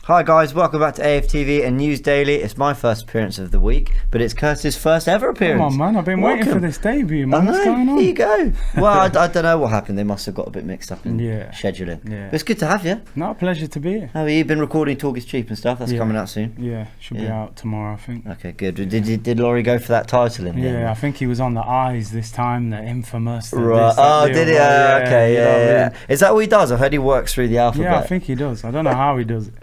Hi guys, welcome back to AFTV and News Daily. It's my first appearance of the week, but it's Curtis's first ever appearance. Come on, man, I've been waiting for this debut, man. What's going on? Here you go. Well, I don't know what happened. They must have got a bit mixed up in scheduling. Yeah. But it's good to have you. No, pleasure to be here. How have you been recording Talk is Cheap and stuff? That's coming out soon. Yeah, should be out tomorrow, I think. Okay, good. Did Laurie go for that title in the end? I think he was on the eyes this time, the infamous. Right. Did he? Okay. Is that what he does? I've heard he works through the alphabet. Yeah, I think he does. I don't know how he does it.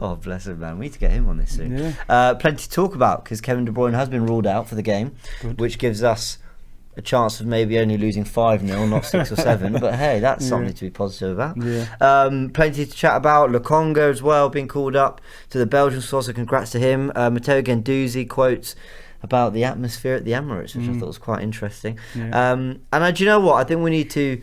Oh, bless him, man. We need to get him on this soon. Plenty to talk about because Kevin De Bruyne has been ruled out for the game, which gives us a chance of maybe only losing 5-0, not 6 or 7. But hey, that's something to be positive about. Plenty to chat about. Lokonga as well being called up to the Belgian squad, so congrats to him. Matteo Guendouzi quotes about the atmosphere at the Emirates, which I thought was quite interesting. And do you know what? I think we need to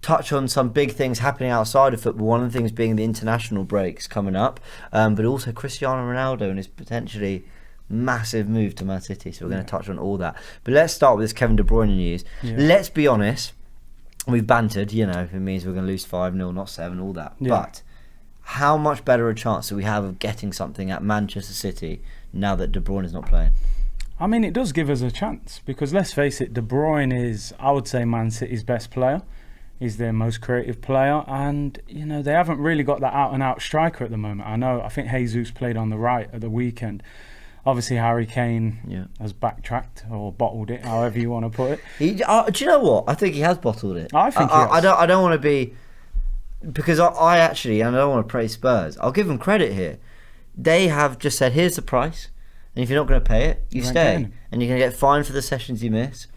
touch on some big things happening outside of football. One of the things being the international breaks coming up, but also Cristiano Ronaldo and his potentially massive move to Man City. So we're going to touch on all that. But let's start with this Kevin De Bruyne news. Let's be honest, we've bantered, it means we're going to lose 5-0, not 7, all that. But how much better a chance do we have of getting something at Manchester City now that De Bruyne is not playing? I mean, it does give us a chance because let's face it, De Bruyne is, I would say, Man City's best player. He's their most creative player, and they haven't really got that out-and-out striker at the moment. I think Jesus played on the right at the weekend. Obviously, Harry Kane has backtracked or bottled it, however you want to put it. Do you know what? I think he has bottled it. I think he has. I don't want to be, because I actually, and I don't want to praise Spurs. I'll give them credit here. They have just said, here's the price, and if you're not going to pay it, you stay, and you're going to get fined for the sessions you miss.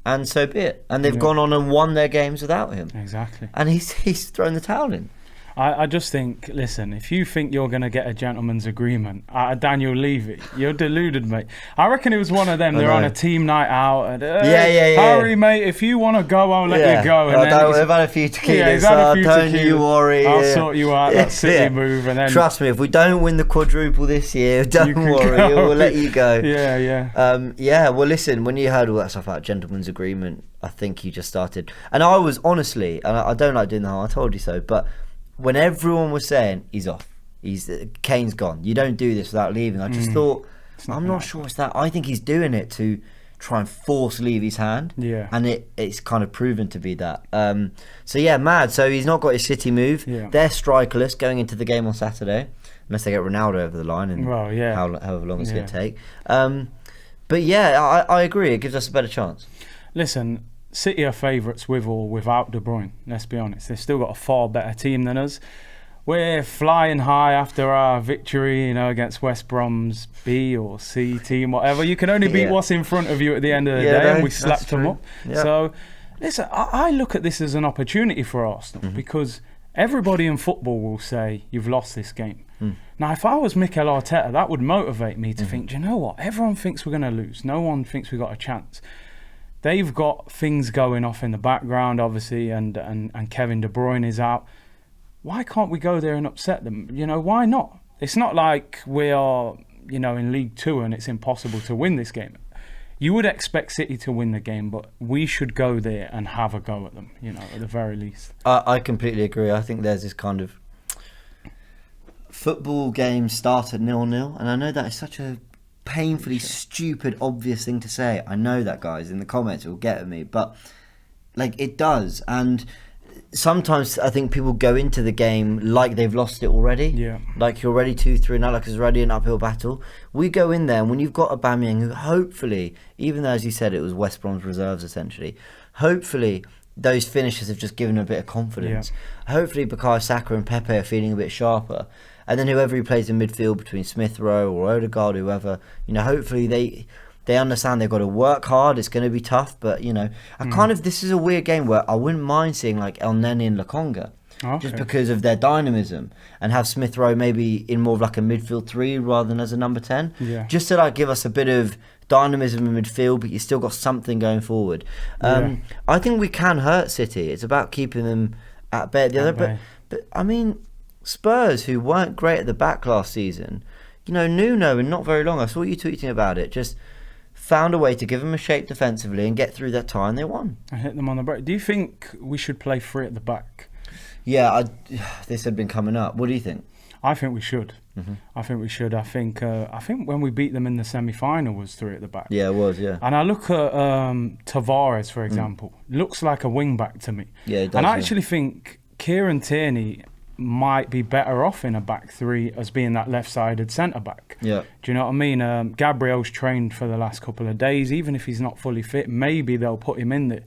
And so be it. And they've gone on and won their games without him. Exactly. And he's thrown the towel in. I just think, listen, if you think you're going to get a gentleman's agreement out of Daniel Levy, you're deluded, mate. I reckon it was one of them. They're on a team night out. And, Harry, mate, if you want to go, I'll let you go. And they've had a few tequilas. Don't you worry. I'll sort you out. That City move. And then, trust me, if we don't win the quadruple this year, don't worry. We'll let you go. Well, listen, when you heard all that stuff about gentleman's agreement, I think you just started. And I was honestly, and I don't like doing the whole I told you so, but when everyone was saying he's off, Kane's gone, you don't do this without leaving, I just thought, I'm not sure it's that. I think he's doing it to try and force Levy's hand, and it's kind of proven to be that. Mad. So he's not got his City move. They're strikerless going into the game on Saturday, unless they get Ronaldo over the line, and however long it's going to take. I agree. It gives us a better chance. Listen, City are favourites with or without De Bruyne, let's be honest. They've still got a far better team than us. We're flying high after our victory, against West Brom's B or C team, whatever. You can only beat what's in front of you at the end of the day, and we slapped them up. So, listen, I look at this as an opportunity for Arsenal because everybody in football will say, you've lost this game. Now, if I was Mikel Arteta, that would motivate me to think, do you know what? Everyone thinks we're going to lose. No one thinks we've got a chance. They've got things going off in the background, obviously, and Kevin De Bruyne is out. Why can't we go there and upset them? Why not? It's not like we are, in League 2 and it's impossible to win this game. You would expect City to win the game, but we should go there and have a go at them, at the very least. I completely agree. I think there's this kind of football game start at 0-0, and I know that is such a painfully stupid obvious thing to say. I know that, guys, in the comments it will get at me, but it does. And sometimes I think people go into the game like they've lost it already, like you're already 2-3 now, like it's already an uphill battle. We go in there, and when you've got Aubameyang, who hopefully, even though as you said it was West Brom's reserves essentially, hopefully those finishes have just given him a bit of confidence. Hopefully Bukayo Saka and Pepe are feeling a bit sharper. And then whoever he plays in midfield between Smith Rowe or Odegaard, whoever, hopefully they understand they've got to work hard. It's going to be tough, but this is a weird game where I wouldn't mind seeing like El Neni and Lokonga, just because of their dynamism, and have Smith Rowe maybe in more of like a midfield 3 rather than as a number 10, just to give us a bit of dynamism in midfield, but you still got something going forward. I think we can hurt City. It's about keeping them at bay. But I mean, Spurs, who weren't great at the back last season, Nuno, in not very long, I saw you tweeting about it, just found a way to give them a shape defensively and get through that tie, and they won. I hit them on the break. Do you think we should play 3 at the back? Yeah, this had been coming up. What do you think? I think we should. I think we should. I think when we beat them in the semi-final was 3 at the back. Yeah, it was, yeah. And I look at Tavares, for example. Looks like a wing-back to me. Yeah, it does, and I yeah. actually think Kieran Tierney might be better off in a back 3 as being that left-sided centre-back. Yeah. Do you know what I mean? Gabriel's trained for the last couple of days. Even if he's not fully fit, maybe they'll put him in there.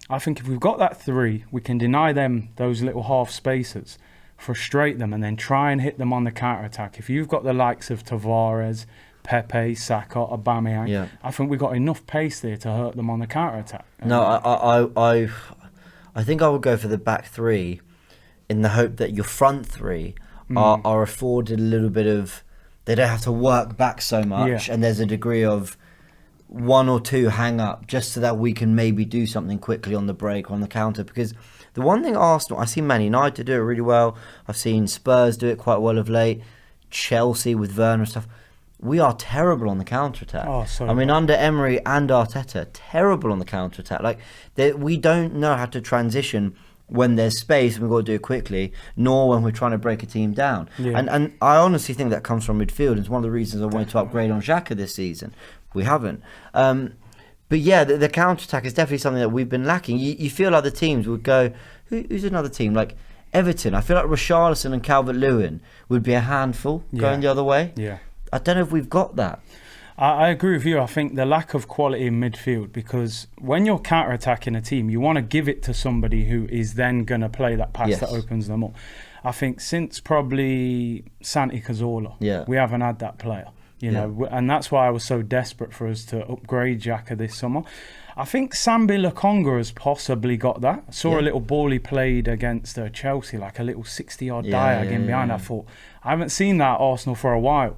I think if we've got that 3, we can deny them those little half spaces, frustrate them, and then try and hit them on the counter-attack. If you've got the likes of Tavares, Pepe, Saka, Aubameyang, I think we've got enough pace there to hurt them on the counter-attack. No, I think I would go for the back 3 in the hope that your front 3 are afforded a little bit of... They don't have to work back so much, and there's a degree of 1 or 2 hang up just so that we can maybe do something quickly on the break or on the counter. Because the one thing Arsenal, I've seen Man United do it really well. I've seen Spurs do it quite well of late. Chelsea with Werner and stuff. We are terrible on the counter-attack. I mean, under Emery and Arteta, terrible on the counter-attack. Like, we don't know how to transition when there's space and we've got to do it quickly, nor when we're trying to break a team down. And I honestly think that comes from midfield. It's one of the reasons I wanted to upgrade on Xhaka this season. We haven't. But yeah, the counter-attack is definitely something that we've been lacking. You feel like the teams would go, who's another team? Like Everton. I feel like Richarlison and Calvert-Lewin would be a handful going the other way. Yeah. I don't know if we've got that. I agree with you. I think the lack of quality in midfield, because when you're counter-attacking a team, you want to give it to somebody who is then going to play that pass that opens them up. I think since probably Santi Cazorla, we haven't had that player. You know, and that's why I was so desperate for us to upgrade Xhaka this summer. I think Sambi Lokonga has possibly got that. I saw a little ball he played against Chelsea, like a little 60-yard diag in behind. I thought, I haven't seen that at Arsenal for a while.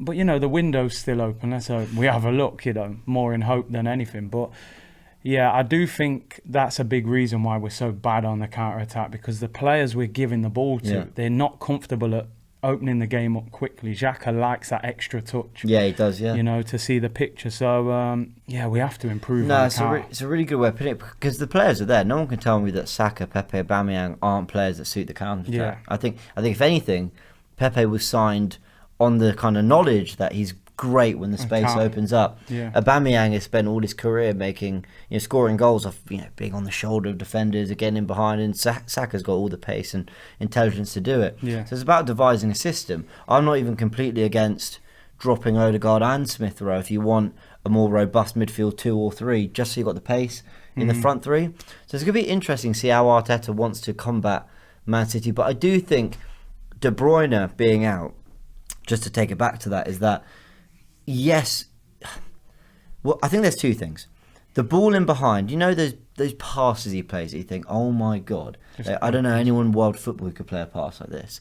But, you know, the window's still open. Let's hope we have a look, you know, more in hope than anything. But, yeah, I do think that's a big reason why we're so bad on the counter-attack, because the players we're giving the ball to, they're not comfortable at opening the game up quickly. Xhaka likes that extra touch. Yeah, he does, yeah. You know, to see the picture. So, yeah, we have to improve. No, it's a really good way of putting it, because the players are there. No one can tell me that Saka, Pepe, Aubameyang aren't players that suit the counter-attack. I think if anything, Pepe was signed on the kind of knowledge that he's great when the space opens up. Aubameyang has spent all his career making, you know, scoring goals off, you know, being on the shoulder of defenders, getting in behind, and Saka's got all the pace and intelligence to do it. So it's about devising a system. I'm not even completely against dropping Odegaard and Smith Rowe if you want a more robust midfield 2 or 3, just so you've got the pace in the front 3. So it's going to be interesting to see how Arteta wants to combat Man City. But I do think De Bruyne being out, just to take it back to that, is that yes, well, I think there's 2 things. The ball in behind, you know, those passes he plays that you think, oh my God, I don't know anyone in world football who could play a pass like this.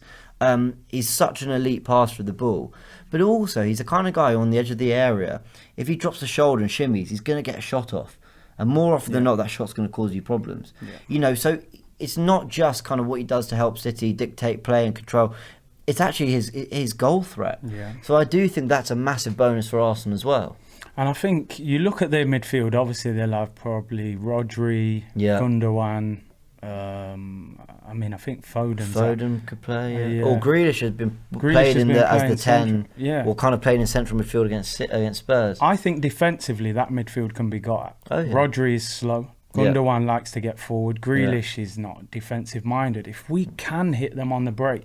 He's such an elite passer of the ball, but also he's the kind of guy on the edge of the area, if he drops the shoulder and shimmies, he's going to get a shot off, and more often than not that shot's going to cause you problems. You know, so it's not just kind of what he does to help City dictate play and control. It's actually his goal threat. So I do think that's a massive bonus for Arsenal as well. And I think you look at their midfield, obviously they'll have probably Rodri, Gundogan. I mean, I think Foden could play. Or Grealish has been played as the 10, or kind of played in central midfield against Spurs. I think defensively that midfield can be got at. Rodri is slow. Gundogan likes to get forward. Grealish is not defensive minded. If we can hit them on the break.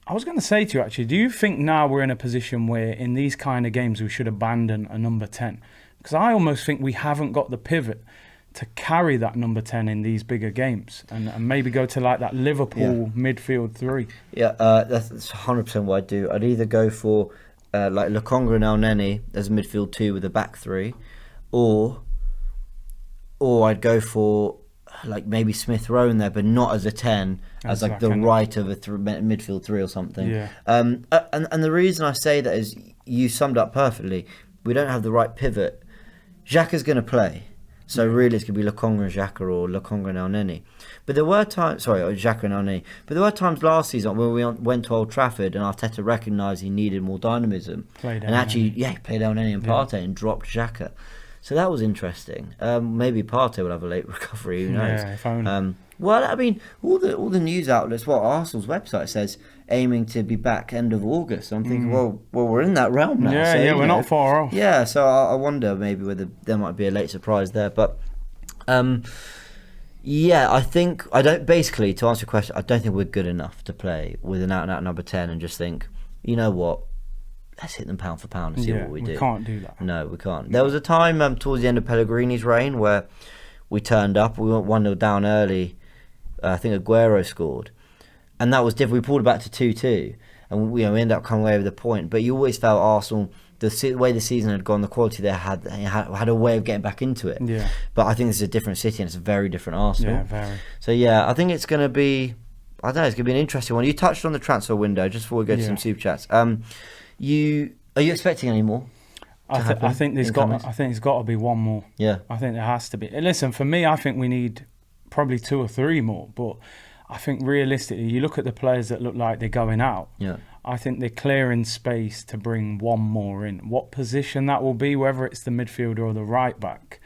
I was going to say to you, actually, do you think now we're in a position where in these kind of games we should abandon a number 10? Because I almost think we haven't got the pivot to carry that number 10 in these bigger games, and maybe go to like that Liverpool midfield 3. That's 100% what I'd do. I'd either go for like Lokonga and El Neni as a midfield 2 with a back 3, or I'd go for like maybe Smith Rowe in there, but not as a 10, as like the right of a midfield 3 or something. And the reason I say that is you summed up perfectly. We don't have the right pivot. Xhaka's going to play, so really it's going to be Lokonga and Xhaka, or Lokonga and El Neni. But there were times, Xhaka and El Neni. But there were times last season when we went to Old Trafford and Arteta recognised he needed more dynamism, he played El Neni and Partey and dropped Xhaka. So that was interesting. Maybe Partey will have a late recovery. Who knows? Yeah, if only. Well, I mean, all the news outlets. Well, Arsenal's website says aiming to be back end of August. So I'm thinking, well, we're in that realm now. Yeah, so, yeah, we're not far off. Yeah, so I wonder maybe whether there might be a late surprise there. But yeah, I think basically, to answer your question, I don't think we're good enough to play with an out-and-out number 10 and just think, you know what, let's hit them pound for pound and see what we do. We can't do that. No, we can't. There was a time towards the end of Pellegrini's reign where we turned up. We went 1-0 down early. I think Aguero scored. And that was different. We pulled it back to 2-2. And we ended up coming away with a point. But you always felt Arsenal, the way the season had gone, the quality there had a way of getting back into it. Yeah. But I think this is a different city and it's a very different Arsenal. Yeah, very. So yeah, I think it's going to be, I don't know, it's going to be an interesting one. You touched on the transfer window just before we go to some super chats. Are you expecting any more? I think there's got to be one more. Yeah. I think there has to be. Listen, for me, I think we need probably 2 or 3 more. But I think realistically, you look at the players that look like they're going out. Yeah. I think they're clearing space to bring one more in. What position that will be, whether it's the midfielder or the right back.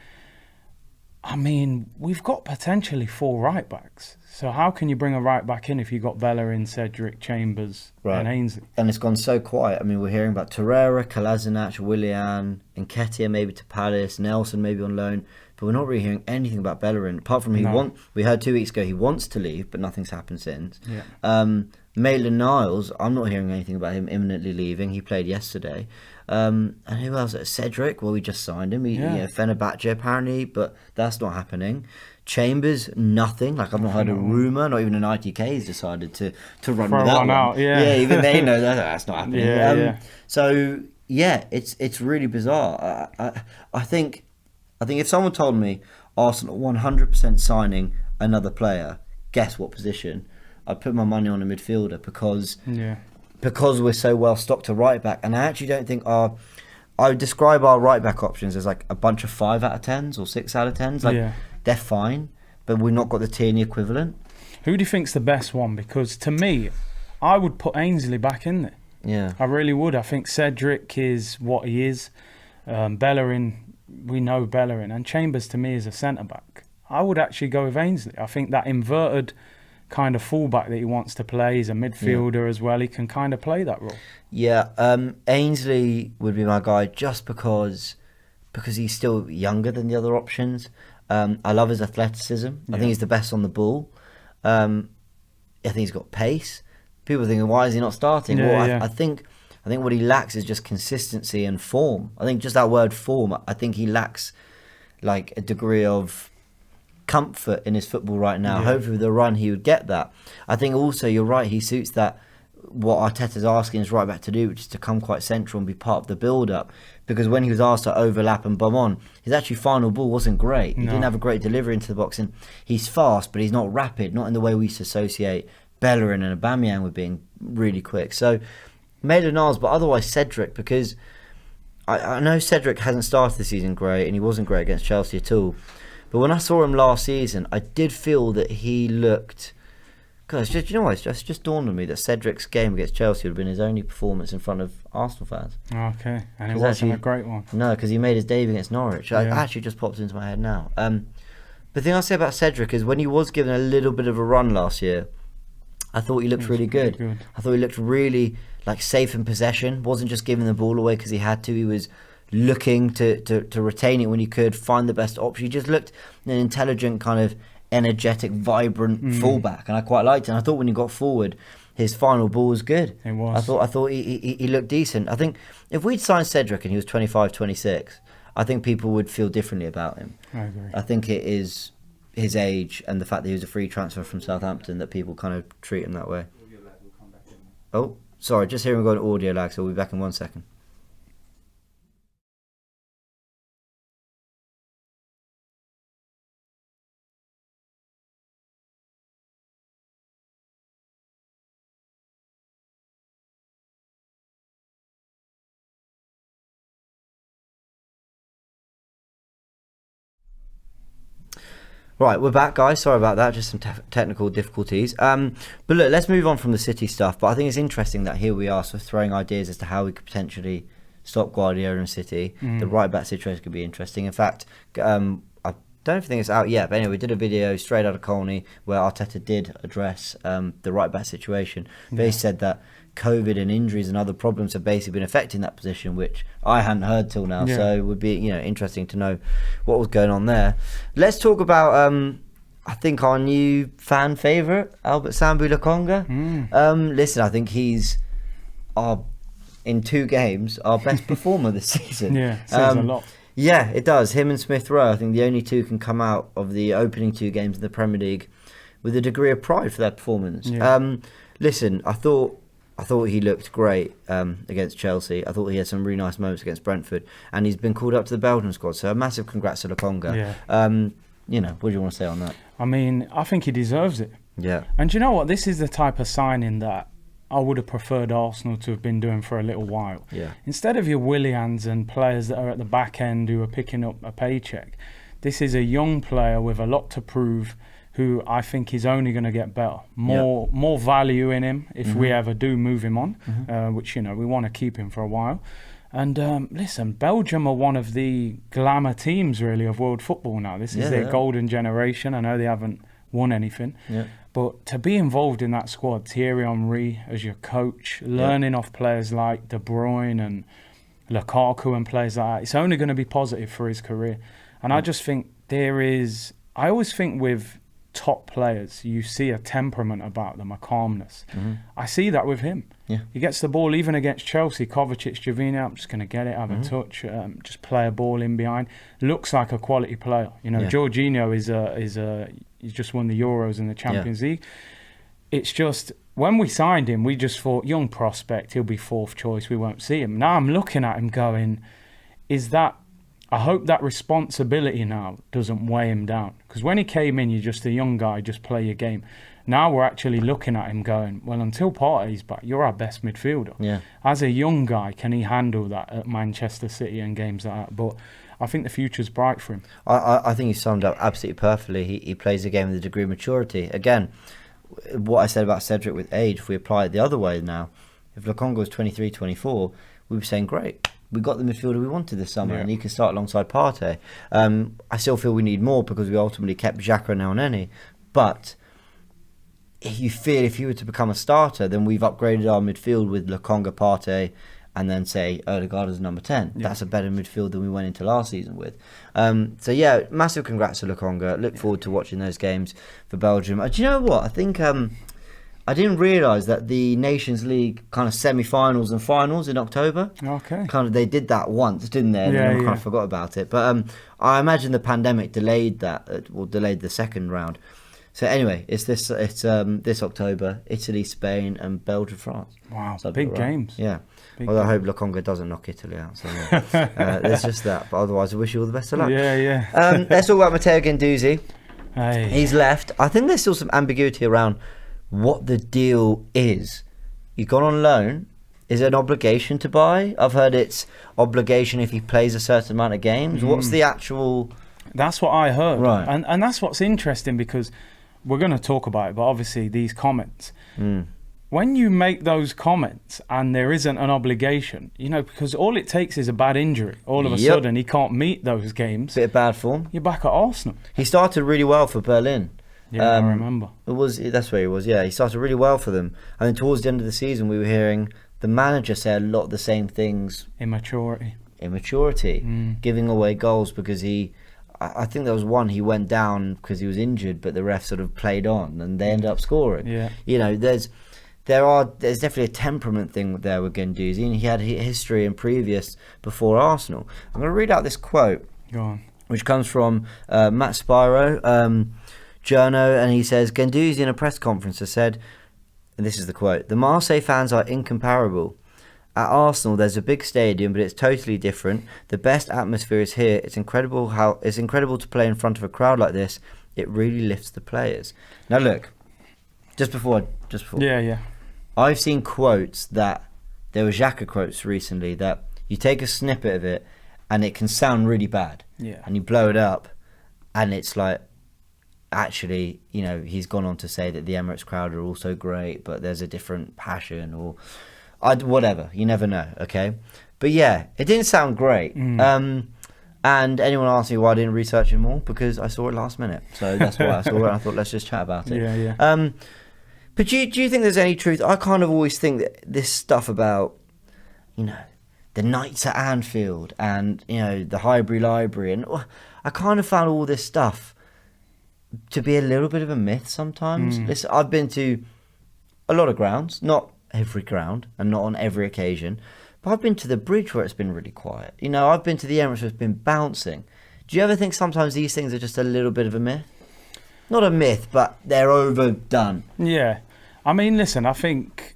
I mean, we've got potentially 4 right backs. So how can you bring a right back in if you've got Bellerin, Cedric, Chambers and Ainsley? And it's gone so quiet. I mean, we're hearing about Torreira, Kolasinac, Willian, Nketiah maybe to Palace, Nelson maybe on loan. But we're not really hearing anything about Bellerin. Apart from we heard 2 weeks ago he wants to leave, but nothing's happened since. Yeah. Maitland-Niles, I'm not hearing anything about him imminently leaving. He played yesterday. And who else? Cedric, well, we just signed him. Fenerbahce apparently, but that's not happening. Chambers, nothing. Like, I've not heard a rumour, not even an ITK has decided to run with that one. Out, yeah, even they know that's not happening. Yeah. So, yeah, it's really bizarre. I think if someone told me Arsenal 100% signing another player, guess what position? I'd put my money on a midfielder because we're so well stocked to right back. And I actually don't think I would describe our right back options as like a bunch of 5 out of 10s or 6 out of 10s. Like, they're fine, but we've not got the Tierney equivalent. Who do you think's the best one? Because to me, I would put Ainsley back in there. Yeah. I really would. I think Cedric is what he is. Bellerin, we know Bellerin. And Chambers to me is a centre-back. I would actually go with Ainsley. I think that inverted kind of fullback that he wants to play. He's a midfielder as well. He can kind of play that role. Yeah, Ainsley would be my guy just because he's still younger than the other options. I love his athleticism. I think he's the best on the ball. I think he's got pace. People are thinking, why is he not starting? I think what he lacks is just consistency and form. I think just that word form, I think he lacks like a degree of comfort in his football right now. Hopefully with the run he would get that. I think also you're right, he suits that what Arteta's asking his right back to do, which is to come quite central and be part of the build up, because when he was asked to overlap and bomb on, his actually final ball wasn't great. He didn't have a great delivery into the box, and he's fast but he's not rapid, not in the way we used to associate Bellerin and Aubameyang with being really quick. So Maitland-Niles, but otherwise Cedric, because I know Cedric hasn't started the season great and he wasn't great against Chelsea at all. But when I saw him last season, I did feel that he looked... God, you know what? It's just dawned on me that Cedric's game against Chelsea would have been his only performance in front of Arsenal fans. Okay, and it wasn't a great one. No, because he made his debut against Norwich. It actually just popped into my head now. The thing I'll say about Cedric is when he was given a little bit of a run last year, I thought he looked really good. I thought he looked really like safe in possession. Wasn't just giving the ball away because he had to. He was looking to retain it when he could, find the best option. He just looked an intelligent, kind of energetic, vibrant fullback, and I quite liked it. And I thought when he got forward, his final ball was good. It was. I thought he looked decent. I think if we'd signed Cedric and he was 25, 26, I think people would feel differently about him. I agree. I think it is his age and the fact that he was a free transfer from Southampton that people kind of treat him that way. Oh, sorry, just hearing going audio lag, so we'll be back in 1 second. Right, we're back, guys. Sorry about that, just some technical difficulties. But look, let's move on from the City stuff. But I think it's interesting that here we are, sort of throwing ideas as to how we could potentially stop Guardiola and City. The right back situation could be interesting. In fact, I don't think it's out yet, but anyway, we did a video straight out of Colney where Arteta did address the right back situation. They said that COVID and injuries and other problems have basically been affecting that position, which I hadn't heard till now. So it would be interesting to know what was going on there. Let's talk about I think our new fan favourite, Albert Sambi Lokonga. Listen, I think he's in 2 games our best performer this season. Yeah, says a lot. Yeah, it does. Him and Smith Rowe, I think the only 2 can come out of the opening 2 games in the Premier League with a degree of pride for their performance. Yeah. Listen, I thought he looked great against Chelsea. I thought he had some really nice moments against Brentford, and he's been called up to the Belgian squad. So a massive congrats to Lokonga. Yeah. What do you want to say on that? I mean, I think he deserves it. Yeah. And you know what? This is the type of signing that I would have preferred Arsenal to have been doing for a little while. Yeah. Instead of your Willians and players that are at the back end who are picking up a paycheck, this is a young player with a lot to prove, who I think is only going to get better. More value in him if we ever do move him on, which we want to keep him for a while. And listen, Belgium are one of the glamour teams really of world football now. This is their golden generation. I know they haven't won anything. Yeah. But to be involved in that squad, Thierry Henry as your coach, learning off players like De Bruyne and Lukaku and players like that, it's only going to be positive for his career. And I just think I always think with top players, you see a temperament about them, a calmness. I see that with him. Yeah. He gets the ball, even against Chelsea, Kovacic, Javinia, I'm just going to get it, have a touch, just play a ball in behind. Looks like a quality player. Jorginho he's just won the Euros and the Champions League. It's just, when we signed him, we just thought, young prospect, he'll be 4th choice, we won't see him. Now I'm looking at him going, I hope that responsibility now doesn't weigh him down. Because when he came in, you're just a young guy, just play your game. Now we're actually looking at him going, well, until Partey's back, you're our best midfielder. Yeah. As a young guy, can he handle that at Manchester City and games like that? But I think the future's bright for him. I think he summed up absolutely perfectly. He plays the game with a degree of maturity. Again, what I said about Cedric with age, if we apply it the other way now, if Lokonga was 23, 24, we were saying, great, we got the midfielder we wanted this summer, and he can start alongside Partey. I still feel we need more because we ultimately kept Xhaka and Elneny. But if you were to become a starter, then we've upgraded our midfield with Lokonga, Partey, and then say Odegaard as number 10. Yeah. That's a better midfield than we went into last season with. Massive congrats to Lokonga. Look forward to watching those games for Belgium. Do you know what? I think I didn't realise that the Nations League kind of semi-finals and finals in October. Okay. They did that once, didn't they? And then I kind of forgot about it. But I imagine the pandemic delayed the second round. So anyway, it's this October: Italy, Spain, and Belgium, France. Wow, big games. Yeah. Although I hope Lokonga doesn't knock Italy out. So there's just that. But otherwise, I wish you all the best of luck. Yeah. Let's talk about Matteo Guendouzi. Hey. He's left. I think there's still some ambiguity around what the deal is. You've gone on loan. Is it an obligation to buy? I've heard it's obligation if he plays a certain amount of games. What's the actual... That's what I heard. Right. And that's what's interesting, because we're going to talk about it, but obviously these comments... When you make those comments and there isn't an obligation, because all it takes is a bad injury. All of a sudden, he can't meet those games. Bit of bad form. You're back at Arsenal. He started really well for Berlin. Yeah, I remember. That's where he was, yeah. He started really well for them. And then towards the end of the season, we were hearing the manager say a lot of the same things. Immaturity. Giving away goals because I think there was one, he went down because he was injured, but the ref sort of played on and they ended up scoring. Yeah. There's definitely a temperament thing there with Guendouzi, and he had history and previous before Arsenal. I'm going to read out this quote. Go on. Which comes from Matt Spiro, journo, and he says, Guendouzi in a press conference has said, and this is the quote, "The Marseille fans are incomparable. At Arsenal, there's a big stadium, but it's totally different. The best atmosphere is here. It's incredible to play in front of a crowd like this. It really lifts the players." Now look, just before. Yeah. I've seen quotes that, there were Xhaka quotes recently that you take a snippet of it and it can sound really bad. Yeah. And you blow it up and it's like, actually, he's gone on to say that the Emirates crowd are also great, but there's a different passion, or Whatever, you never know, okay? But yeah, it didn't sound great. And anyone asked me why I didn't research it more, because I saw it last minute. So that's why I saw it. I thought, let's just chat about it. Yeah. But do you think there's any truth? I kind of always think that this stuff about, the nights at Anfield and, the Highbury Library, and I kind of found all this stuff to be a little bit of a myth sometimes. Listen, I've been to a lot of grounds, not every ground and not on every occasion, but I've been to the Bridge where it's been really quiet. I've been to the Emirates where it's been bouncing. Do you ever think sometimes these things are just a little bit of a myth? Not a myth, but they're overdone. Yeah. I mean, listen, I think,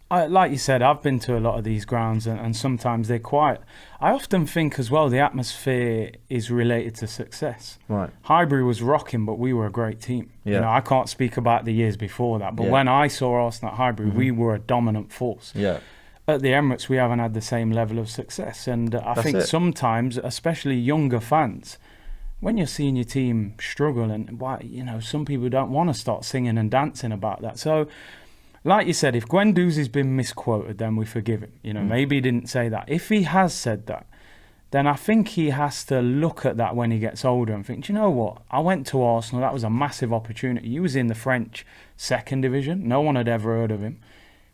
like you said, I've been to a lot of these grounds and sometimes they're quiet. I often think as well the atmosphere is related to success. Right. Highbury was rocking, but we were a great team. Yeah. I can't speak about the years before that, but when I saw Arsenal at Highbury, we were a dominant force. Yeah. At the Emirates, we haven't had the same level of success. And I think sometimes, especially younger fans, when you're seeing your team struggle, and some people don't want to start singing and dancing about that. So, like you said, if Guendouzi's been misquoted, then we forgive him. Maybe he didn't say that. If he has said that, then I think he has to look at that when he gets older and think, do you know what? I went to Arsenal. That was a massive opportunity. He was in the French second division. No one had ever heard of him.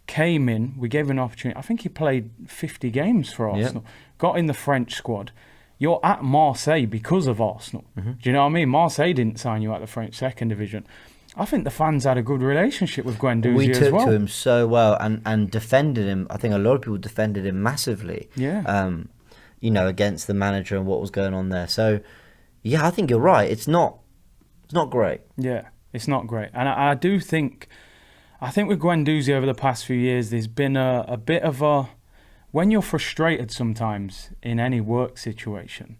Came in, we gave him an opportunity. I think he played 50 games for Arsenal. Got in the French squad. You're at Marseille because of Arsenal. Do you know what I mean? Marseille didn't sign you at the French second division. I think the fans had a good relationship with Guendouzi as well. We took to him so well and defended him. I think a lot of people defended him massively. Yeah. Against the manager and what was going on there. So, yeah, I think you're right. It's not great. Yeah, it's not great. And I do think, with Guendouzi over the past few years, there's been a bit of a... When you're frustrated sometimes in any work situation,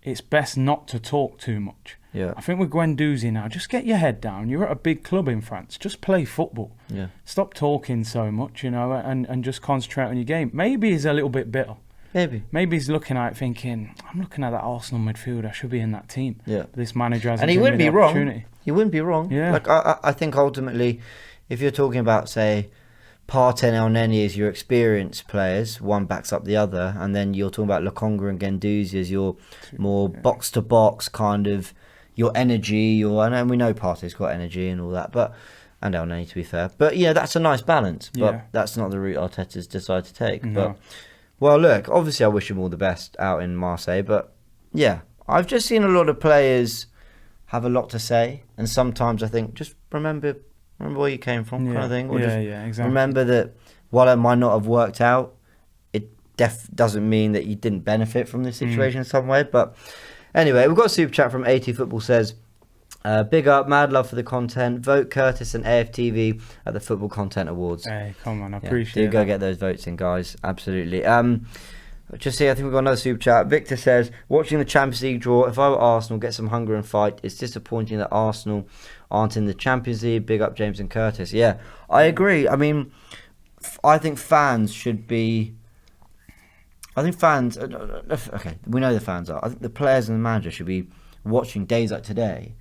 it's best not to talk too much. Yeah. I think with Guendouzi now, just get your head down. You're at a big club in France. Just play football. Yeah. Stop talking so much, and just concentrate on your game. Maybe he's a little bit bitter. Maybe he's looking at it thinking, I'm looking at that Arsenal midfield. I should be in that team. Yeah. But this manager hasn't and he given wouldn't me be the wrong. opportunity. He wouldn't be wrong. Yeah. I think ultimately, if you're talking about, say, Partey and El Neni as your experienced players, one backs up the other, and then you're talking about Lokonga and Guendouzi as your more box-to-box kind of, your energy, and we know Partey's got energy and all that, and El Neni, to be fair. But, that's a nice balance, but that's not the route Arteta's decided to take. No. But, well, look, obviously I wish him all the best out in Marseille, but, yeah, I've just seen a lot of players have a lot to say, and sometimes I think, just remember where you came from, kind of thing. Or Exactly. Remember that while it might not have worked out, it doesn't mean that you didn't benefit from this situation in some way. But anyway, we've got a super chat from AT Football says, big up, mad love for the content. Vote Curtis and AFTV at the Football Content Awards. Hey, come on, I appreciate it. Do go get those votes in, guys. Absolutely. Just see, I think we've got another super chat. Victor says, watching the Champions League draw, if I were Arsenal, get some hunger and fight. It's disappointing that Arsenal aren't in the Champions League. Big up James and Curtis. Yeah, I agree. I mean, I think fans should be... okay, we know the fans are. I think the players and the manager should be watching days like today.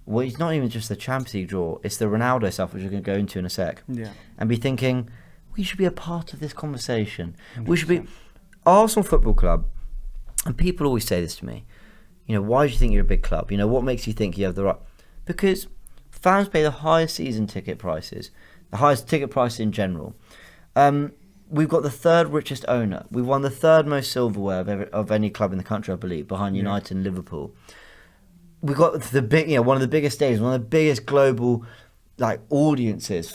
Well, it's not even just the Champions League draw. It's the Ronaldo stuff, which we're going to go into in a sec. Yeah. And be thinking, we should be a part of this conversation. 100%. We should be... Arsenal Football Club, and people always say this to me, why do you think you're a big club? What makes you think you have the right... Because fans pay the highest season ticket prices, the highest ticket price in general. We've got the third richest owner. We've won the third most silverware of any club in the country, I believe, behind United and Liverpool. We've got one of the biggest stadiums, one of the biggest global audiences,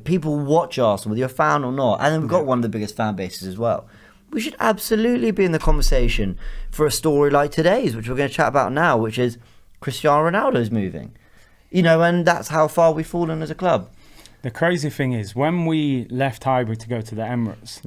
people watch Arsenal, whether you're a fan or not. And then we've got one of the biggest fan bases as well. We should absolutely be in the conversation for a story like today's, which we're going to chat about now, which is Cristiano Ronaldo's moving. And that's how far we've fallen as a club. The crazy thing is, when we left Highbury to go to the Emirates,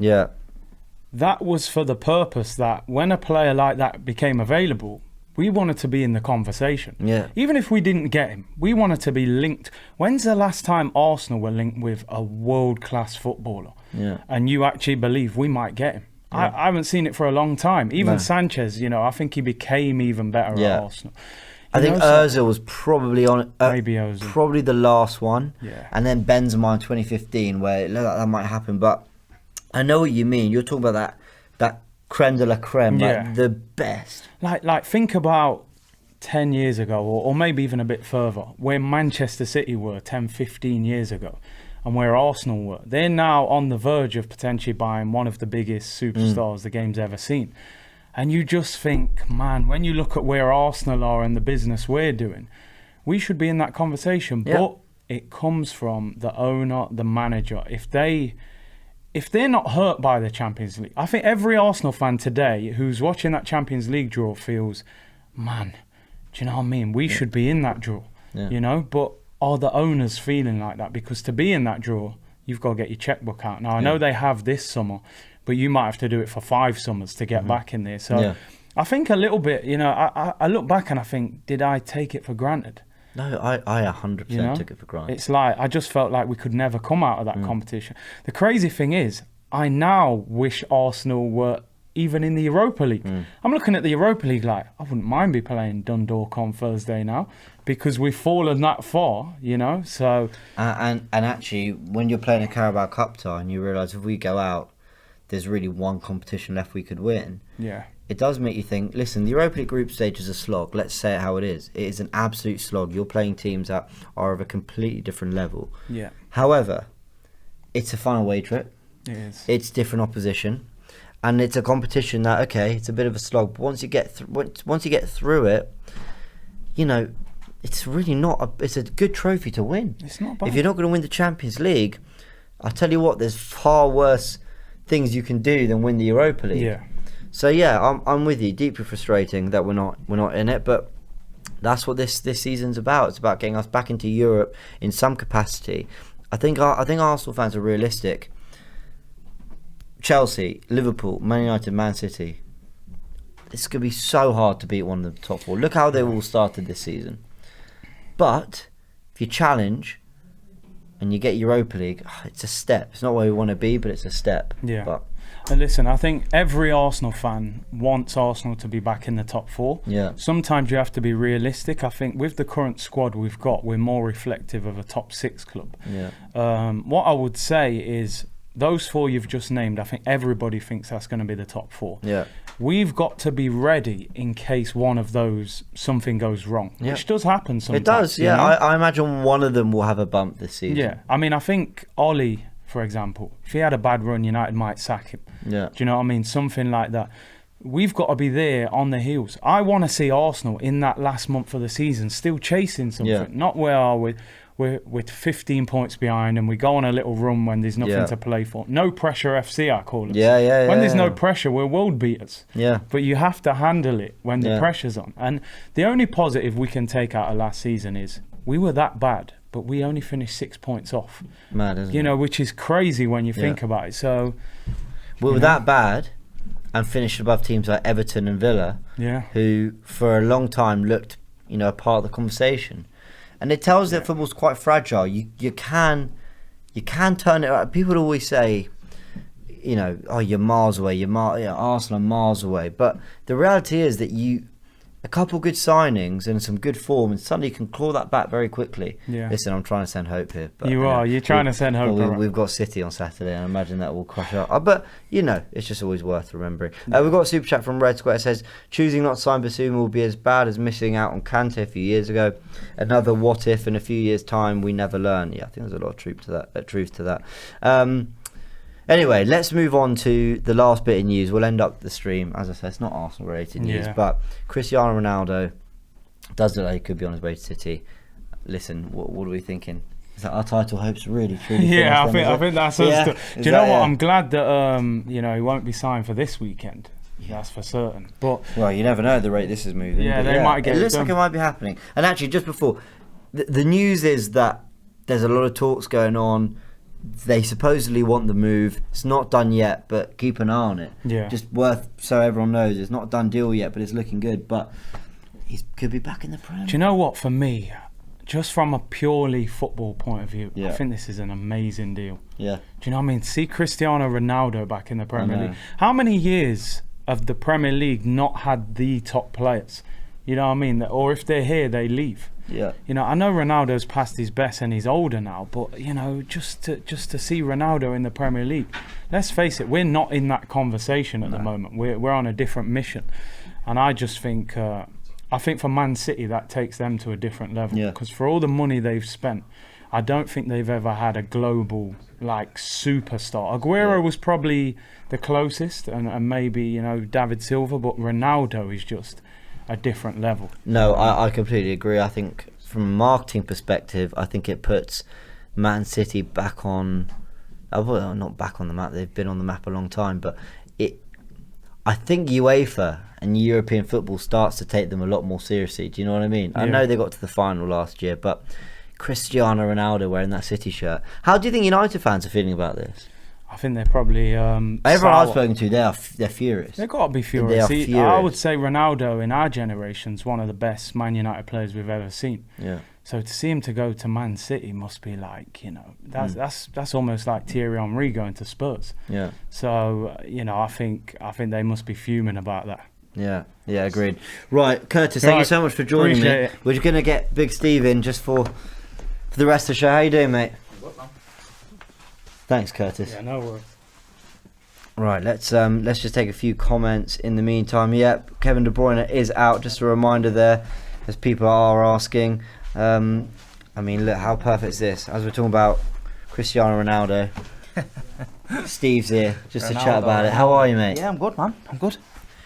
that was for the purpose that when a player like that became available, we wanted to be in the conversation. Yeah. Even if we didn't get him, we wanted to be linked. When's the last time Arsenal were linked with a world-class footballer? Yeah. And you actually believe we might get him? Yeah. I haven't seen it for a long time. Even Sanchez, I think he became even better at Arsenal. I think Ozil was probably on maybe Ozil. Probably the last one. Yeah. And then Benzema in 2015, where it looked like that might happen. But I know what you mean. You're talking about that creme de la creme, Yeah. like the best. Like think about 10 years ago, or maybe even a bit further, where Manchester City were 10, 15 years ago, and where Arsenal were. They're now on the verge of potentially buying one of the biggest superstars the game's ever seen. And you just think, man, when you look at where Arsenal are and the business we're doing, we should be in that conversation. Yeah. But it comes from the owner, the manager. If they're not hurt by the Champions League, I think every Arsenal fan today who's watching that Champions League draw feels, man, do you know what I mean? We should be in that draw, you know? But are the owners feeling like that? Because to be in that draw, you've got to get your checkbook out. Now, I know they have this summer, but you might have to do it for 5 summers to get back in there. So I think a little bit, you know, I look back and I think, did I take it for granted? No, I 100% took it for granted. It's like, I just felt like we could never come out of that competition. The crazy thing is, I now wish Arsenal were even in the Europa League. I'm looking at the Europa League like, I wouldn't mind be playing Dundalk on Thursday now, because we've fallen that far, you know. So and actually, when you're playing a Carabao Cup tie and you realise if we go out, there's really one competition left we could win. Yeah. It does make you think, listen, the Europa League group stage is a slog. Let's say it how it is. It is an absolute slog. You're playing teams that are of a completely different level. Yeah. However, it's a fun away trip. It is. It's different opposition. And it's a competition that, okay, it's a bit of a slog. But once you get through it, you know, it's really not. It's a good trophy to win. It's not bad. If you're not going to win the Champions League, I tell you what, there's far worse things you can do than win the Europa League. Yeah. So yeah, I'm with you. Deeply frustrating that we're not in it, but that's what this season's about. It's about getting us back into Europe in some capacity. I think Arsenal fans are realistic. Chelsea, Liverpool, Man United, Man City. It's going to be so hard to beat one of the top 4. Look how they all started this season. But if you challenge and you get Europa League, it's a step. It's not where we want to be, but it's a step. Yeah. But And listen, I think every Arsenal fan wants Arsenal to be back in the top 4. Yeah. Sometimes you have to be realistic. I think with the current squad we've got, we're more reflective of a top 6 club. Yeah. What I would say is, those 4 you've just named, I think everybody thinks that's going to be the top 4. Yeah. We've got to be ready in case one of those, something goes wrong, which does happen sometimes. It does, yeah. You know? I imagine one of them will have a bump this season. Yeah. I mean, I think Ollie, for example, if he had a bad run, United might sack him. Yeah. Do you know what I mean? Something like that. We've got to be there on the heels. I want to see Arsenal in that last month of the season still chasing something. Yeah. Not where we're 15 points behind and we go on a little run when there's nothing to play for. No pressure FC, I call it. Yeah. When there's no pressure, we're world beaters. Yeah. But you have to handle it when the pressure's on. And the only positive we can take out of last season is we were that bad, but we only finished 6 points off. Mad, isn't it? You know, which is crazy when you think about it. So we were that bad and finished above teams like Everton and Villa, who for a long time looked, you know, a part of the conversation. And it tells that football's quite fragile. You can turn it around. People always say, you know, oh, you're miles away. Arsenal are miles away. But the reality is that a couple good signings and some good form, and suddenly you can claw that back very quickly. Yeah. Listen, I'm trying to send hope here. But, you're trying to send hope. We've got City on Saturday, and I imagine that will crush up. But, you know, it's just always worth remembering. We've got a super chat from Red Square. It says, choosing not to sign Basuma will be as bad as missing out on Kante a few years ago. Another what if in a few years' time we never learn. Yeah, I think there's a lot of truth to that. Anyway, let's move on to the last bit of news. We'll end up the stream. As I said, it's not Arsenal-related news, but Cristiano Ronaldo does look like he could be on his way to City. Listen, what are we thinking? Is that our title hopes really, truly? Yeah, I think that's us. Do you know what? I'm glad that you know, he won't be signed for this weekend. Yeah. That's for certain. But well, you never know at the rate this is moving. Yeah, they might get it looks like it might be happening. And actually, just before, the news is that there's a lot of talks going on. They supposedly want the move. It's not done yet, but keep an eye on it. Yeah. Just so everyone knows, it's not a done deal yet, but it's looking good. But he could be back in the Prem. Do you know what? For me, just from a purely football point of view, I think this is an amazing deal. Yeah. Do you know what I mean? See Cristiano Ronaldo back in the Premier League. How many years have the Premier League not had the top players? You know what I mean? Or if they're here, they leave. Yeah. You know, I know Ronaldo's past his best and he's older now, but you know, just to see Ronaldo in the Premier League, let's face it, we're not in that conversation at the moment. We're on a different mission, and I just think I think for Man City that takes them to a different level, because for all the money they've spent, I don't think they've ever had a global like superstar. Aguero was probably the closest, and maybe, you know, David Silva, but Ronaldo is just a different level. No, I completely agree. I think from a marketing perspective, I think it puts Man City back on, well, not back on the map, they've been on the map a long time, but I think UEFA and European football starts to take them a lot more seriously. Do you know what I mean? I know they got to the final last year, but Cristiano Ronaldo wearing that City shirt. How do you think United fans are feeling about this? I think they're probably everyone I've spoken to, they're furious. They've got to be furious. See, I would say Ronaldo in our generation is one of the best Man United players we've ever seen. Yeah. So to see him to go to Man City must be like, you know, that's almost like Thierry Henry going to Spurs. Yeah. So you know, I think they must be fuming about that. Yeah, agreed. Right, Curtis, thank you so much for joining me. We're going to get Big Steve in just for the rest of the show. How you doing, mate? Thanks, Curtis. Yeah, no worries. Right, let's just take a few comments in the meantime. Yep, Kevin De Bruyne is out. Just a reminder there, as people are asking. I mean, look, how perfect is this? As we're talking about Cristiano Ronaldo, Steve's here just to chat about it. How are you, mate? Yeah, I'm good, man. I'm good.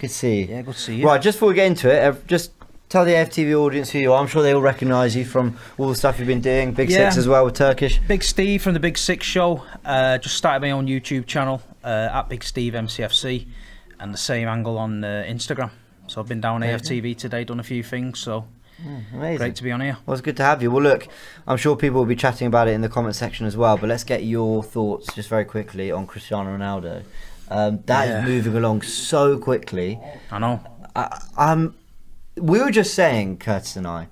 Good to see you. Yeah, good to see you. Right, just before we get into it, just tell the AFTV audience who you are. I'm sure they all recognise you from all the stuff you've been doing. Big Six as well with Turkish. Big Steve from the Big Six Show. Just started my own YouTube channel at Big Steve MCFC, and the same angle on Instagram. So I've been down AFTV today, done a few things. So amazing. Great to be on here. Well, it's good to have you. Well, look, I'm sure people will be chatting about it in the comment section as well. But let's get your thoughts just very quickly on Cristiano Ronaldo. That is moving along so quickly. I know. We were just saying, Curtis and I,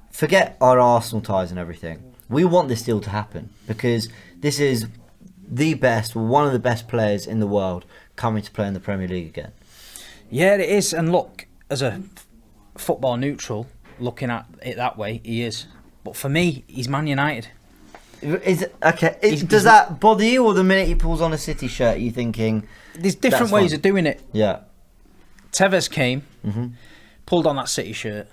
forget our Arsenal ties and everything. We want this deal to happen because this is the best, one of the best players in the world coming to play in the Premier League again. Yeah, it is. And look, as a football neutral, looking at it that way, he is. But for me, he's Man United. Does that bother you, or the minute he pulls on a City shirt, you thinking? There's different ways of doing it. Yeah. Tevez came, pulled on that City shirt,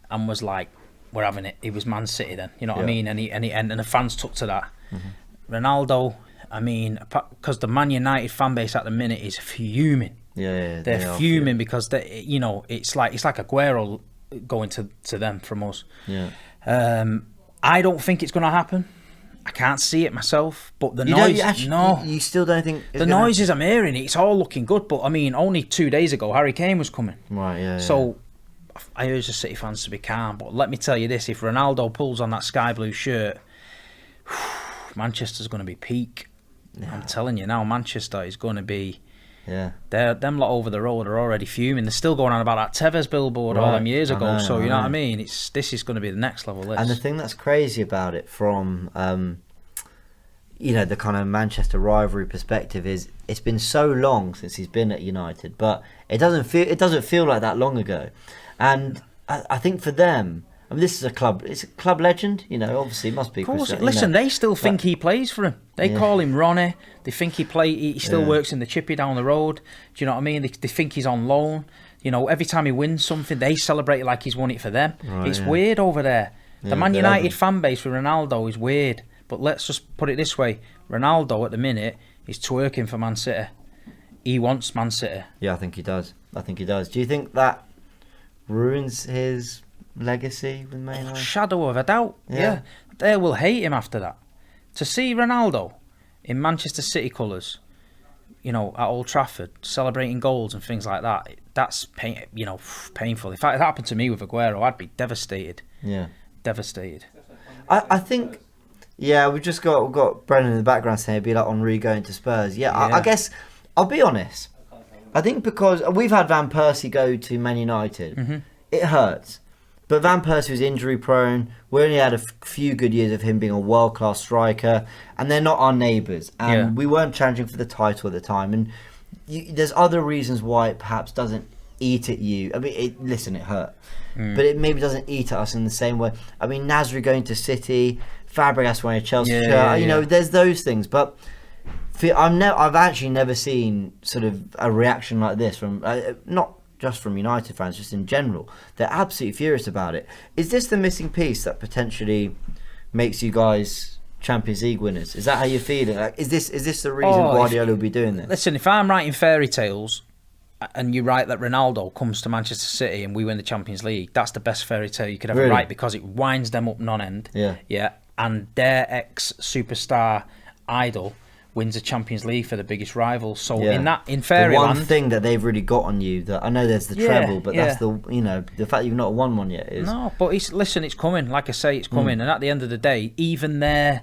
and was like, "We're having it." He was Man City then, you know what I mean? And the fans took to that. Ronaldo, I mean, because the Man United fan base at the minute is fuming. They're fuming because they, you know, it's like Aguero going to them from us. Yeah. I don't think it's going to happen. I can't see it myself, but the noise. You still don't think the noises I'm hearing? It's all looking good, but I mean, only 2 days ago, Harry Kane was coming. Right. Yeah. So I urge the City fans to be calm. But let me tell you this: if Ronaldo pulls on that sky blue shirt, Manchester's going to be peak. Yeah. I'm telling you now, Manchester is going to be. Yeah, them lot over the road are already fuming. They're still going on about that Tevez billboard all them years ago. So you know what I mean. This is going to be the next level. And the thing that's crazy about it, from the kind of Manchester rivalry perspective, is it's been so long since he's been at United, but it doesn't feel like that long ago. And I think for them, I mean, this is a club. It's a club legend, you know. Obviously, it must be. Of course. Listen, they still think he plays for him. They call him Ronnie. They think he still works in the chippy down the road. Do you know what I mean? They think he's on loan. You know, every time he wins something, they celebrate it like he's won it for them. Right, it's weird over there. The Man United fan base for Ronaldo is weird. But let's just put it this way: Ronaldo at the minute is twerking for Man City. He wants Man City. Yeah, I think he does. Do you think that ruins his legacy with Man United? Shadow of a doubt. Yeah. They will hate him after that. To see Ronaldo in Manchester City colours, you know, at Old Trafford, celebrating goals and things like that, that's painful. If that happened to me with Aguero, I'd be devastated. Yeah. Devastated. I think, we've just got Brennan in the background saying it'd be like Henry going to Spurs. I guess, I'll be honest, I think because we've had Van Persie go to Man United, it hurts. But Van Persie was injury prone. We only had a few good years of him being a world class striker, and they're not our neighbours. And we weren't challenging for the title at the time. And there's other reasons why it perhaps doesn't eat at you. I mean, it hurt, but it maybe doesn't eat at us in the same way. I mean, Nasri going to City, Fabregas wearing a Chelsea shirt. You know, there's those things, but I've actually never seen sort of a reaction like this from not just from United fans, just in general. They're absolutely furious about it. Is this the missing piece that potentially makes you guys Champions League winners? Is that how you're feeling? Like, is this the reason Guardiola will be doing this? Listen, if I'm writing fairy tales and you write that Ronaldo comes to Manchester City and we win the Champions League, that's the best fairy tale you could ever write, because it winds them up non-end. Yeah. And their ex-superstar idol wins the Champions League for the biggest rival. So in fairyland, the one thing that they've really got on you, that I know there's the treble, but that's the the fact you've not won one yet is But it's coming. Like I say, it's coming. And at the end of the day, even their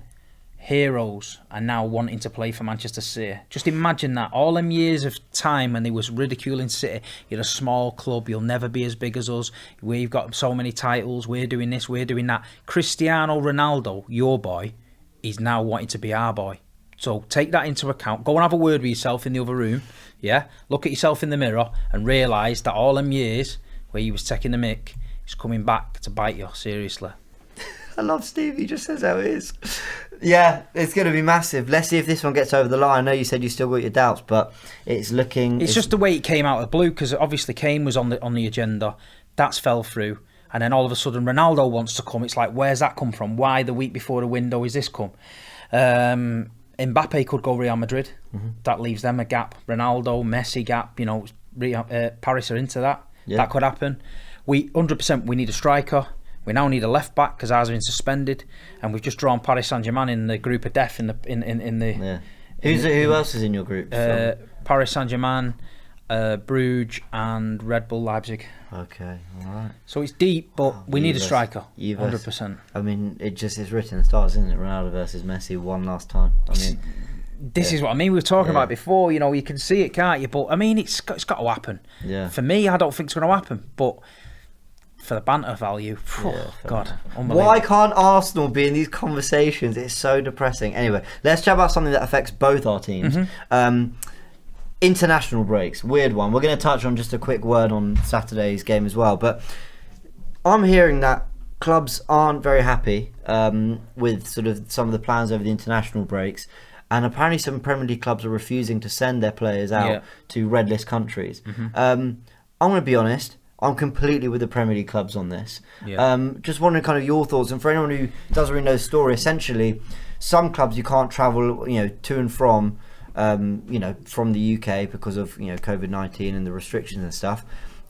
heroes are now wanting to play for Manchester City. Just imagine that, all them years of time when they was ridiculing City. You're a small club. You'll never be as big as us. We've got so many titles. We're doing this. We're doing that. Cristiano Ronaldo, your boy, is now wanting to be our boy. So take that into account. Go and have a word with yourself in the other room. Yeah, look at yourself in the mirror and realise that all them years where you was taking the mick is coming back to bite you. Seriously. I love Steve. He just says how it is. Yeah, it's going to be massive. Let's see if this one gets over the line. I know you said you still got your doubts, but it's looking. It's just the way it came out of the blue, because obviously Kane was on the agenda. That's fell through. And then all of a sudden Ronaldo wants to come. It's like, where's that come from? Why the week before the window is this come? Mbappe could go Real Madrid. That leaves them a gap. Ronaldo, Messi gap. You know, Paris are into that. That could happen. We 100% we need a striker. We now need a left back because ours has been suspended, and we've just drawn Paris Saint-Germain in the group of death. Who else is in your group? Paris Saint-Germain, Bruges, and Red Bull Leipzig. Okay, all right. So it's deep, but we need a striker. 100%. I mean, it's written in stars, isn't it? Ronaldo versus Messi, one last time. I mean, this is what I mean. We were talking about it before. You know, you can see it, can't you? But I mean, it's got to happen. Yeah. For me, I don't think it's going to happen. But for the banter value, God, unbelievable. Why can't Arsenal be in these conversations? It's so depressing. Anyway, let's chat about something that affects both our teams. International breaks, weird one. We're going to touch on just a quick word on Saturday's game as well, but I'm hearing that clubs aren't very happy with sort of some of the plans over the international breaks, and apparently some Premier League clubs are refusing to send their players out to red list countries. I'm going to be honest, I'm completely with the Premier League clubs on this. Just wondering kind of your thoughts, and for anyone who doesn't really know the story, essentially some clubs you can't travel to and from from the UK because of COVID-19 and the restrictions and stuff.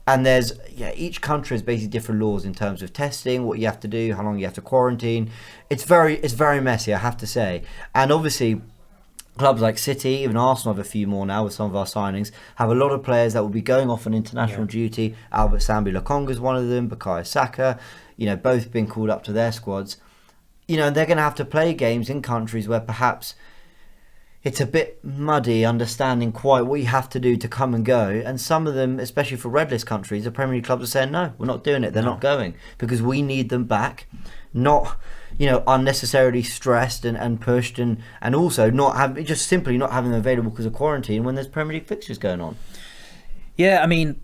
And there's each country has basically different laws in terms of testing, what you have to do, how long you have to quarantine. It's very messy, I have to say. And obviously clubs like City, even Arsenal have a few more now with some of our signings, have a lot of players that will be going off on international duty. Albert Sambi Lokonga is one of them, Bukayo Saka, both been called up to their squads. They're going to have to play games in countries where perhaps it's a bit muddy understanding quite what you have to do to come and go. And some of them, especially for red list countries, the Premier League clubs are saying, no, we're not doing it. They're not going because we need them back, not unnecessarily stressed and pushed, and also just simply not having them available because of quarantine when there's Premier League fixtures going on. Yeah, I mean,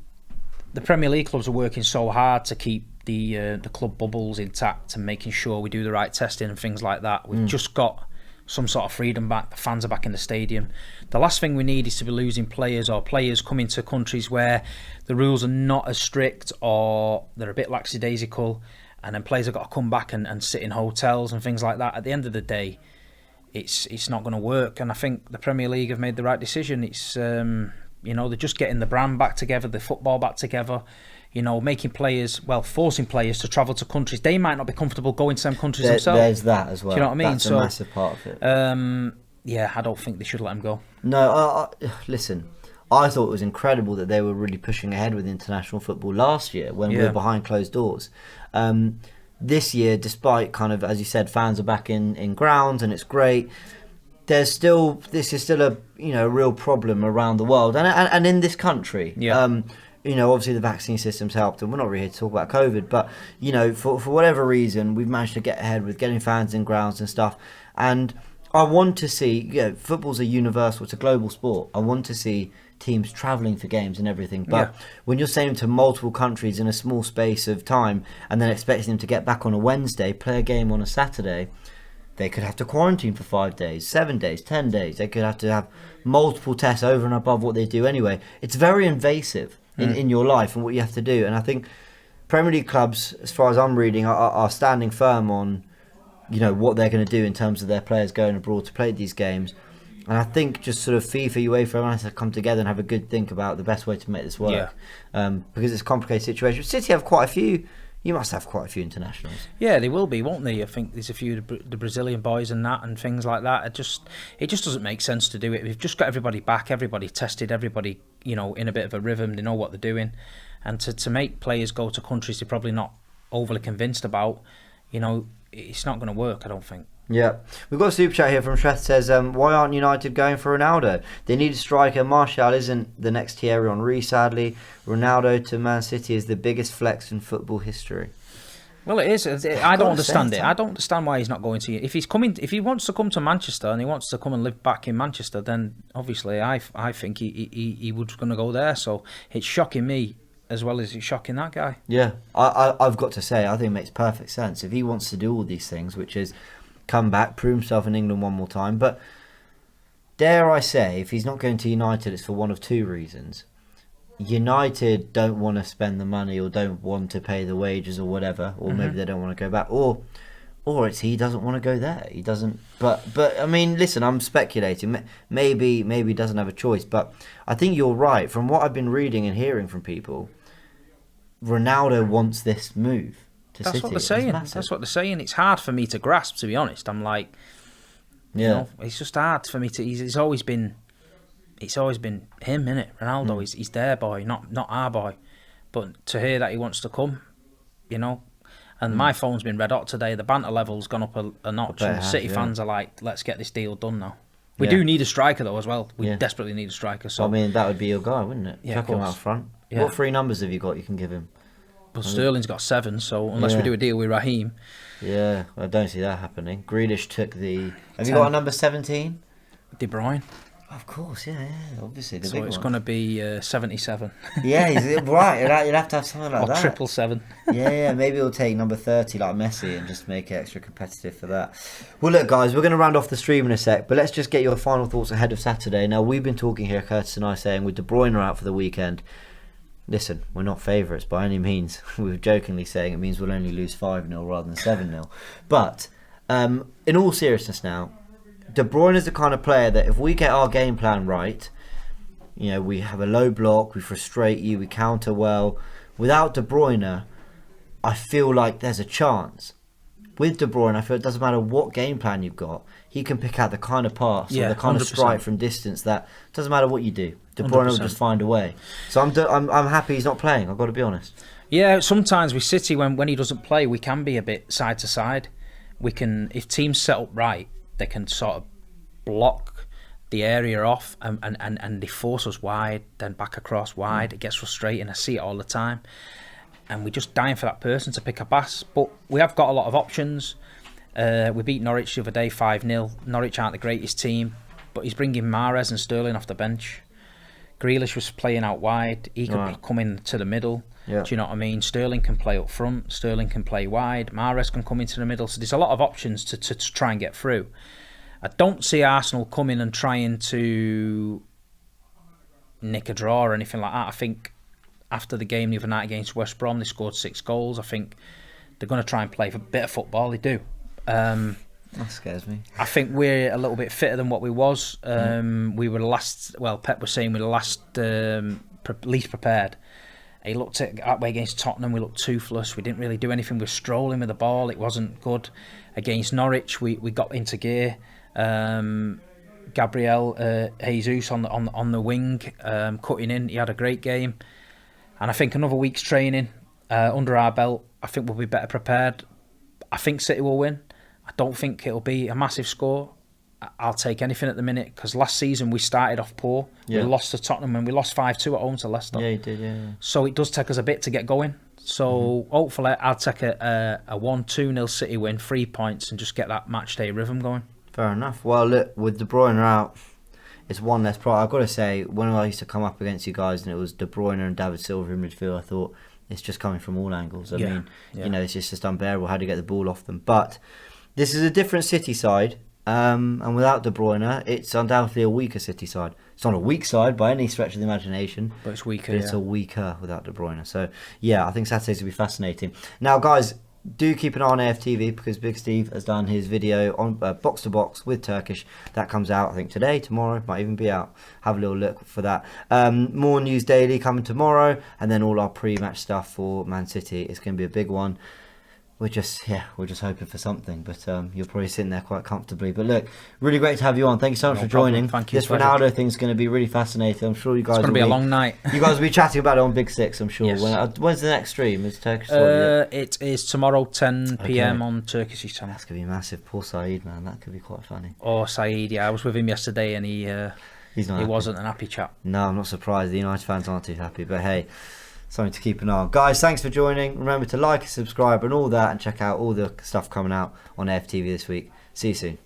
the Premier League clubs are working so hard to keep the club bubbles intact and making sure we do the right testing and things like that. We've just got some sort of freedom back. The fans are back in the stadium. The last thing we need is to be losing players, or players coming to countries where the rules are not as strict or they're a bit lackadaisical, and then players have got to come back and sit in hotels and things like that. At the end of the day, it's not going to work. And I think the Premier League have made the right decision. It's they're just getting the brand back together, the football back together. Making players, forcing players to travel to countries they might not be comfortable going to some countries themselves. There's that as well. Do you know what I mean? That's a massive part of it. I don't think they should let them go. No, listen, I thought it was incredible that they were really pushing ahead with international football last year when we were behind closed doors. This year, despite kind of, as you said, fans are back in grounds and it's great, this is still a real problem around the world and in this country. Obviously the vaccine system's helped, and we're not really here to talk about COVID, but for whatever reason we've managed to get ahead with getting fans in grounds and stuff. And I want to see, football's a universal, it's a global sport. I want to see teams travelling for games and everything. But when you're sending to multiple countries in a small space of time and then expecting them to get back on a Wednesday, play a game on a Saturday, they could have to quarantine for 5 days, 7 days, 10 days. They could have to have multiple tests over and above what they do anyway. It's very invasive in your life and what you have to do. And I think Premier League clubs, as far as I'm reading, are standing firm on, you know, what they're going to do in terms of their players going abroad to play these games. And I think just sort of FIFA, UEFA, everyone has to come together and have a good think about the best way to make this work. Because it's a complicated situation. City have quite a few. You must have quite a few internationals. Yeah, they will be, won't they? I think there's a few the Brazilian boys and that and things like that. It just doesn't make sense to do it. We've just got everybody back, everybody tested, everybody, you know, in a bit of a rhythm. They know what they're doing, and to make players go to countries they're probably not overly convinced about, you know, it's not going to work, I don't think. Yeah, we've got a super chat here from Shreth says, why aren't United going for Ronaldo? They need a striker. Martial isn't the next Thierry Henry, sadly. Ronaldo to Man City is the biggest flex in football history. Well, it is. I don't understand it. I don't understand why he's not going to. If he wants to come to Manchester and he wants to come and live back in Manchester, then obviously I think he was going to go there. So it's shocking me as well as it's shocking that guy. Yeah, I've got to say, I think it makes perfect sense. If he wants to do all these things, which is come back, prove himself in England one more time. But dare I say, if he's not going to United, it's for one of two reasons. United don't want to spend the money or don't want to pay the wages or whatever, or maybe they don't want to go back, or it's he doesn't want to go there. He doesn't. But I mean, listen, I'm speculating. Maybe he doesn't have a choice. But I think you're right. From what I've been reading and hearing from people, Ronaldo wants this move. That's what they're saying. That's what they're saying. It's hard for me to grasp, to be honest. I'm like, you know, it's just hard for me to. It's always been him, innit? Ronaldo, he's their boy, not our boy. But to hear that he wants to come, you know, and my phone's been red hot today. The banter level's gone up a notch. And City fans are like, let's get this deal done now. We do need a striker though as well. We desperately need a striker. So I mean, that would be your guy, wouldn't it? Yeah, chuck him out front. Yeah. What 3 numbers have you got? You can give him. Well, Sterling's got 7, so unless we do a deal with Raheem. Yeah, I don't see that happening. Grealish took the... Have you got a number 17? De Bruyne. Of course, yeah, obviously. So it's going to be 77. Yeah, right. You'll have to have something like that. Or 777. Yeah, maybe we'll take number 30 like Messi and just make it extra competitive for that. Well, look, guys, we're going to round off the stream in a sec, but let's just get your final thoughts ahead of Saturday. Now, we've been talking here, Curtis and I, saying with De Bruyne out for the weekend... Listen, we're not favourites by any means. We were jokingly saying it means we'll only lose 5-0 rather than 7-0. But in all seriousness now, De Bruyne is the kind of player that if we get our game plan right, you know, we have a low block, we frustrate you, we counter well. Without De Bruyne, I feel like there's a chance. With De Bruyne, I feel it doesn't matter what game plan you've got, he can pick out the kind of pass or the kind 100%. Of strike from distance that doesn't matter what you do. De Bruyne 100%. Will just find a way. So I'm happy he's not playing, I've got to be honest. Yeah, sometimes with City, when he doesn't play, we can be a bit side to side. We can, if teams set up right, they can sort of block the area off and they force us wide, then back across wide. It gets frustrating. I see it all the time. And we're just dying for that person to pick a pass. But we have got a lot of options. We beat Norwich the other day 5-0. Norwich aren't the greatest team, but he's bringing Mahrez and Sterling off the bench. Grealish was playing out wide. He could come in to the middle. Yeah. Do you know what I mean? Sterling can play up front. Sterling can play wide. Mahrez can come into the middle. So there's a lot of options to try and get through. I don't see Arsenal coming and trying to nick a draw or anything like that. I think after the game the other night against West Brom, they scored 6 goals. I think they're going to try and play a bit of football. They do. That scares me. I think we're a little bit fitter than what we was. We were last. Well, Pep was saying we were last least prepared. He looked at that way against Tottenham. We looked toothless. We didn't really do anything. We were strolling with the ball. It wasn't good. Against Norwich, we got into gear. Gabriel Jesus on the wing, cutting in. He had a great game, and I think another week's training under our belt, I think we'll be better prepared. I think City will win. I don't think it'll be a massive score. I'll take anything at the minute because last season we started off poor. Yeah. We lost to Tottenham and we lost 5-2 at home to Leicester. Yeah, you did, yeah. So it does take us a bit to get going. So hopefully I'll take a 1-2-0 City win, 3 points, and just get that match day rhythm going. Fair enough. Well, look, with De Bruyne out, it's one less prize. I've got to say, when I used to come up against you guys and it was De Bruyne and David Silva in midfield, I thought it's just coming from all angles. I mean, you know, it's just unbearable how to get the ball off them. But this is a different City side, and without De Bruyne, it's undoubtedly a weaker City side. It's not a weak side by any stretch of the imagination, but it's weaker. But it's a weaker without De Bruyne. So yeah, I think Saturday's will be fascinating. Now, guys, do keep an eye on AFTV because Big Steve has done his video on box to box with Turkish. That comes out, I think, today, tomorrow, might even be out. Have a little look for that. More news daily coming tomorrow, and then all our pre-match stuff for Man City. It's going to be a big one. We're just hoping for something, but you're probably sitting there quite comfortably. But look, really great to have you on. Thank you so much for joining. Thank you. This Ronaldo thing is going to be really fascinating. I'm sure you guys. It's going to be a long night. You guys will be chatting about it on Big Six, I'm sure. Yes. When's the next stream? Is Turkish? It is tomorrow 10 p.m. on Turkish channel. That's going to be massive. Poor Saeed, man. That could be quite funny. Oh, Saeed, yeah. I was with him yesterday and he wasn't an happy chap. No, I'm not surprised. The United fans aren't too happy, but hey, something to keep an eye on. Guys, thanks for joining. Remember to like and subscribe and all that, and check out all the stuff coming out on AFTV this week. See you soon.